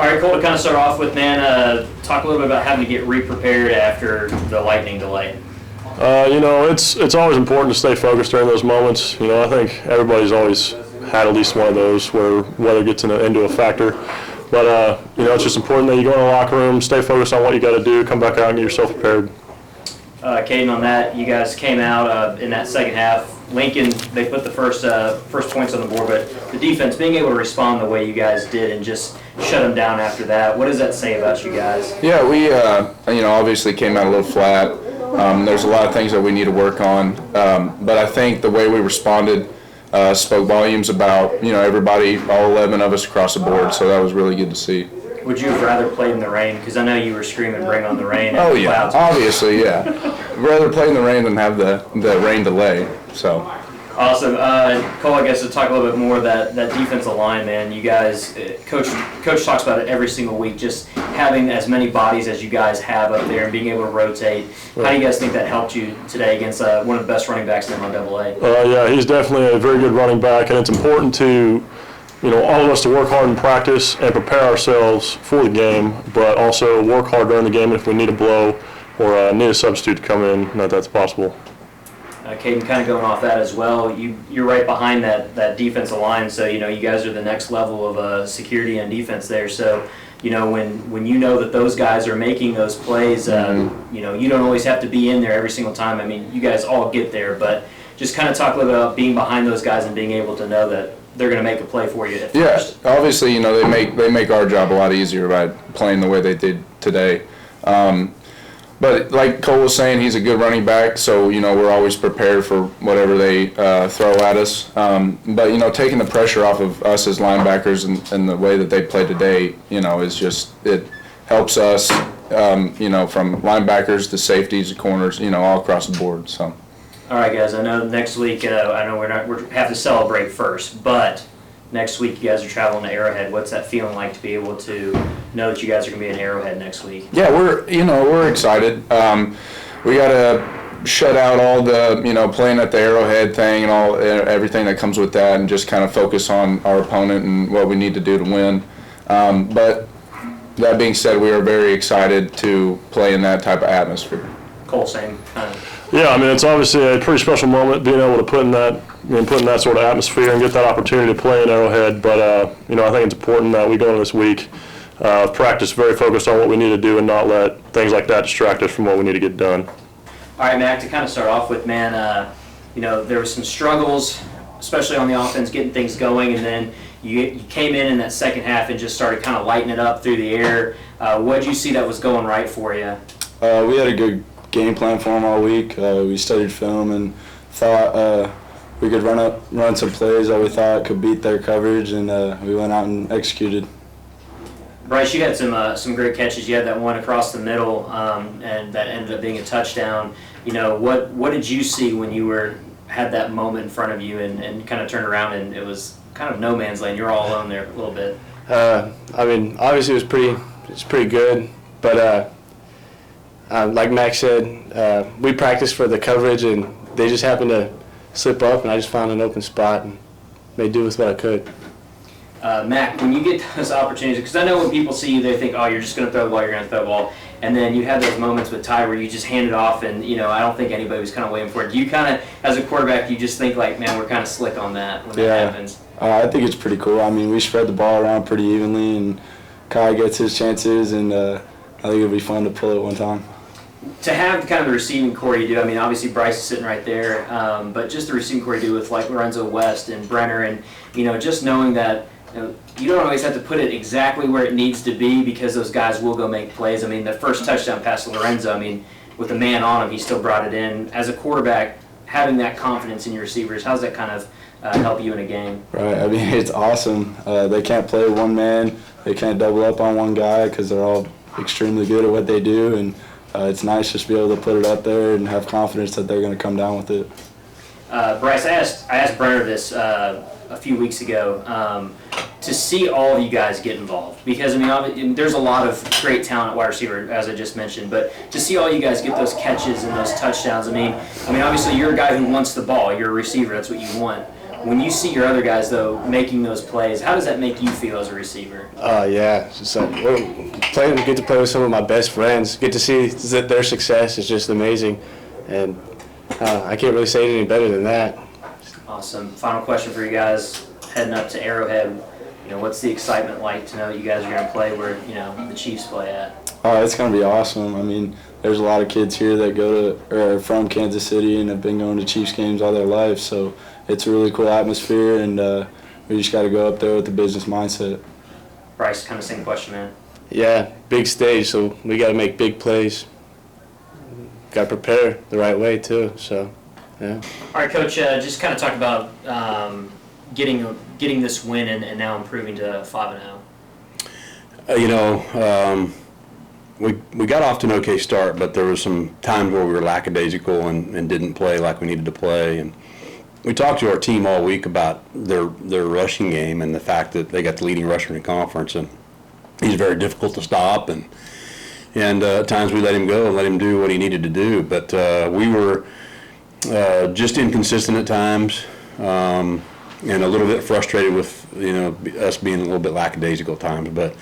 All right, Cole, to kind of start off with, man, talk a little bit about having to get re-prepared after the lightning delay. It's always important to stay focused during those moments. I think everybody's always had at least one of those where weather gets into a factor. But, it's just important that you go in the locker room, stay focused on what you got to do, come back out and get yourself prepared. Caden, on that, you guys came out in that second half. Lincoln, they put the first points on the board, but the defense being able to respond the way you guys did and just shut them down after that, what does that say about you guys? Yeah, we obviously came out a little flat. There's a lot of things that we need to work on, but I think the way we responded spoke volumes about everybody, all 11 of us across the board. So that was really good to see. Would you have rather played in the rain? Because I know you were screaming, "Bring on the rain!" Oh yeah, clouds. Obviously, yeah. Rather play in the rain than have the rain delay. So. Awesome. Cole, I guess to talk a little bit more of that defensive line, man. You guys, Coach talks about it every single week, just having as many bodies as you guys have up there and being able to rotate. How do you guys think that helped you today against one of the best running backs in MIAA? Yeah, he's definitely a very good running back, and it's important to, all of us to work hard in practice and prepare ourselves for the game, but also work hard during the game if we need a blow or need a substitute to come in, that's possible. Caden, kind of going off that as well, you're right behind that defensive line, so you guys are the next level of security and defense there. So when you know that those guys are making those plays, you don't always have to be in there every single time. I mean, you guys all get there, but just kind of talk a little bit about being behind those guys and being able to know that they're going to make a play for you at first. Yeah, obviously, they make our job a lot easier by playing the way they did today. But like Cole was saying, he's a good running back, so we're always prepared for whatever they throw at us. But taking the pressure off of us as linebackers and the way that they played today, is just, it helps us, from linebackers to safeties to corners, all across the board. So. All right, guys. I know next week. I know we have to celebrate first, but next week you guys are traveling to Arrowhead. What's that feeling like to be able to know that you guys are going to be in Arrowhead next week? Yeah, we're excited. We got to shut out all the playing at the Arrowhead thing and everything that comes with that, and just kind of focus on our opponent and what we need to do to win. But that being said, we are very excited to play in that type of atmosphere. Cole, same kind of. Yeah, it's obviously a pretty special moment being able to put in that sort of atmosphere and get that opportunity to play in Arrowhead. But I think it's important that we go into this week, practice very focused on what we need to do and not let things like that distract us from what we need to get done. All right, Mac, to kind of start off with, man, there were some struggles, especially on the offense, getting things going, and then you came in that second half and just started kind of lighting it up through the air. What did you see that was going right for you? We had a good game plan for them all week. We studied film and thought we could run some plays that we thought could beat their coverage, and we went out and executed. Bryce, you had some great catches. You had that one across the middle, and that ended up being a touchdown. What did you see when you had that moment in front of you and kind of turned around and it was kind of no man's land? You're all alone there a little bit. Obviously it's pretty good, but like Max said, we practiced for the coverage, and they just happened to slip up, and I just found an open spot and made do with what I could. Mac, when you get those opportunities, because I know when people see you, they think, oh, you're just going to throw the ball, you're going to throw the ball, and then you have those moments with Ty where you just hand it off, and I don't think anybody was kind of waiting for it. Do you kind of, as a quarterback, you just think like, man, we're kind of slick on that when that happens? I think it's pretty cool. We spread the ball around pretty evenly, and Kai gets his chances, and I think it'll be fun to pull it one time. To have kind of the receiving core you do, obviously Bryce is sitting right there, but just the receiving core you do with like Lorenzo West and Brenner, and just knowing that you don't always have to put it exactly where it needs to be because those guys will go make plays. The first touchdown pass to Lorenzo, with a man on him, he still brought it in. As a quarterback, having that confidence in your receivers, how's that kind of help you in a game? Right, it's awesome. They can't play one man. They can't double up on one guy because they're all extremely good at what they do, and it's nice just to be able to put it up there and have confidence that they're going to come down with it. Bryce, I asked Brenner this a few weeks ago to see all of you guys get involved, because there's a lot of great talent at wide receiver, as I just mentioned, but to see all you guys get those catches and those touchdowns, obviously you're a guy who wants the ball, you're a receiver, that's what you want. When you see your other guys, though, making those plays, how does that make you feel as a receiver? Yeah, so get to play with some of my best friends, get to see that their success is just amazing, and I can't really say it any better than that. Awesome. Final question for you guys, heading up to Arrowhead. What's the excitement like to know you guys are going to play where, the Chiefs play at? Oh, it's going to be awesome. I mean, there's a lot of kids here that go to or are from Kansas City and have been going to Chiefs games all their life, so it's a really cool atmosphere, and we just got to go up there with the business mindset. Bryce, kind of same question, man. Yeah, big stage, so we got to make big plays. Got to prepare the right way too. So, yeah. All right, Coach. Just kind of talk about getting this win and now improving to 5-0. We got off to an okay start, but there was some times where we were lackadaisical and didn't play like we needed to play. And we talked to our team all week about their rushing game and the fact that they got the leading rusher in the conference, and he's very difficult to stop. And at times we let him go and let him do what he needed to do. But we were just inconsistent at times, and a little bit frustrated with us being a little bit lackadaisical at times. But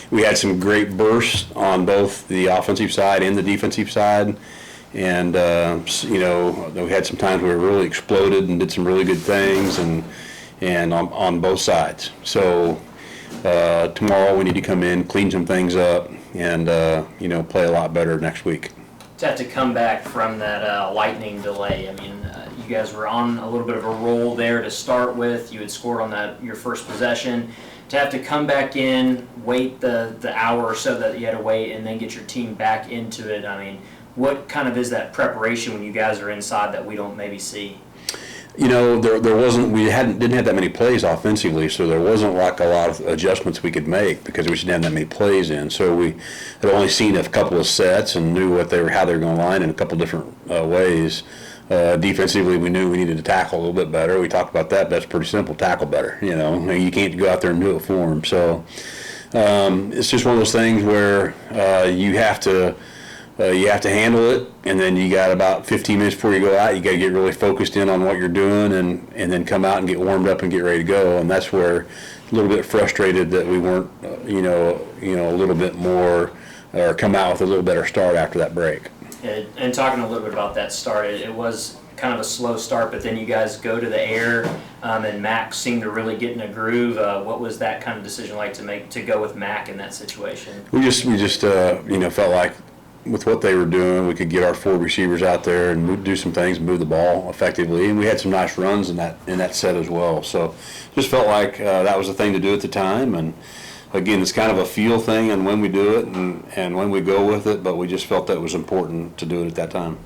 we had some great bursts on both the offensive side and the defensive side, and we had some times where we really exploded and did some really good things, and on both sides. So tomorrow we need to come in, clean some things up, and play a lot better next week. To have to come back from that lightning delay, I mean, you guys were on a little bit of a roll there to start with. You had scored on your first possession. To have to come back in, wait the hour or so that you had to wait, and then get your team back into it, I mean, what kind of is that preparation when you guys are inside that we don't maybe see? There wasn't, didn't have that many plays offensively, so there wasn't like a lot of adjustments we could make because we didn't have that many plays in. So we had only seen a couple of sets and knew how they were going to line in a couple different ways. Defensively, we knew we needed to tackle a little bit better. We talked about that. That's pretty simple. Tackle better. You can't go out there and do it for them. So it's just one of those things where you have to handle it, and then you got about 15 minutes before you go out. You got to get really focused in on what you're doing, and then come out and get warmed up and get ready to go. And that's where a little bit frustrated that we weren't, a little bit more, or come out with a little better start after that break. And talking a little bit about that start, it was kind of a slow start, but then you guys go to the air, and Mac seemed to really get in a groove. What was that kind of decision like to go with Mac in that situation? We just felt like with what they were doing, we could get our 4 receivers out there and do some things, move the ball effectively, and we had some nice runs in that set as well. So just felt like that was the thing to do at the time. And again, it's kind of a feel thing and when we do it and when we go with it, but we just felt that it was important to do it at that time.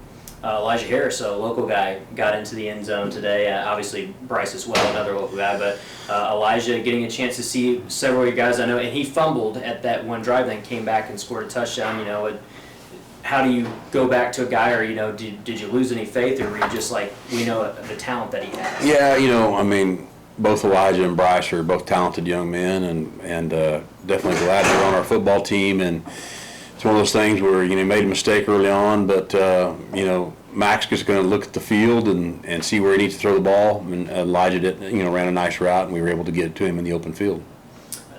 Elijah Harris, a local guy, got into the end zone today. Obviously, Bryce as well, another local guy. But Elijah getting a chance to see several of your guys I know, and he fumbled at that one drive, then came back and scored a touchdown. How do you go back to a guy, or did you lose any faith, or were you just like, we know the talent that he has? Yeah, both Elijah and Bryce are both talented young men, and definitely glad they're on our football team. And it's one of those things where made a mistake early on, but Mac's just going to look at the field and see where he needs to throw the ball. And Elijah did, ran a nice route, and we were able to get it to him in the open field.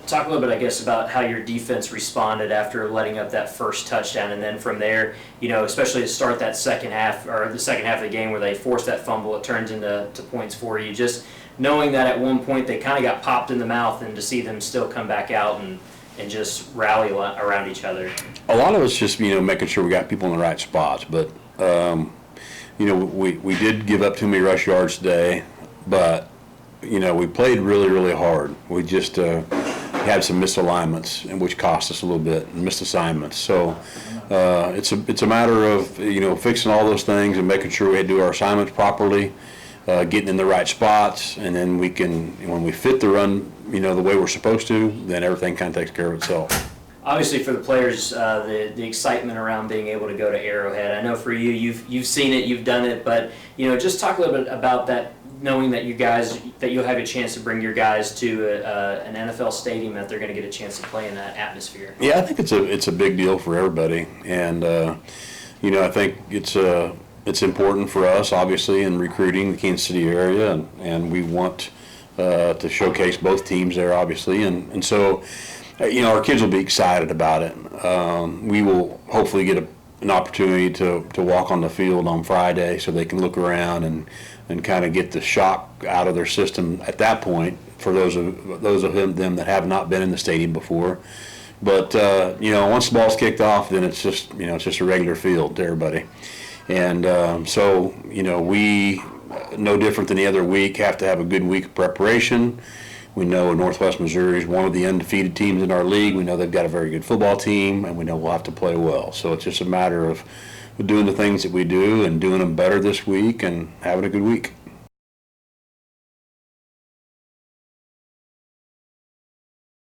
Talk a little bit, I guess, about how your defense responded after letting up that first touchdown, and then from there, especially to start that second half, or the second half of the game where they forced that fumble, it turns into points for you. Just knowing that at one point they kind of got popped in the mouth, and to see them still come back out and just rally around each other. A lot of it's just making sure we got people in the right spots, but we did give up too many rush yards today, but we played really, really hard. We just had some misalignments, and which cost us a little bit, and missed assignments. So it's a matter of fixing all those things and making sure we do our assignments properly, getting in the right spots, and then we can, when we fit the run, the way we're supposed to, then everything kind of takes care of itself. Obviously, for the players, the excitement around being able to go to Arrowhead. I know for you, you've seen it, you've done it, but just talk a little bit about that. Knowing that you'll have a chance to bring your guys to an NFL stadium, that they're going to get a chance to play in that atmosphere. Yeah, I think it's a big deal for everybody, and I think it's important for us, obviously, in recruiting the Kansas City area, and we want to showcase both teams there, obviously, and so our kids will be excited about it. We will hopefully get an opportunity to walk on the field on Friday so they can look around and kind of get the shock out of their system at that point for those of them that have not been in the stadium before. But once the ball's kicked off, then it's just a regular field to everybody. And so we, no different than the other week, have to have a good week of preparation. We know Northwest Missouri is one of the undefeated teams in our league. We know they've got a very good football team, and we know we'll have to play well. So it's just a matter of doing the things that we do and doing them better this week and having a good week.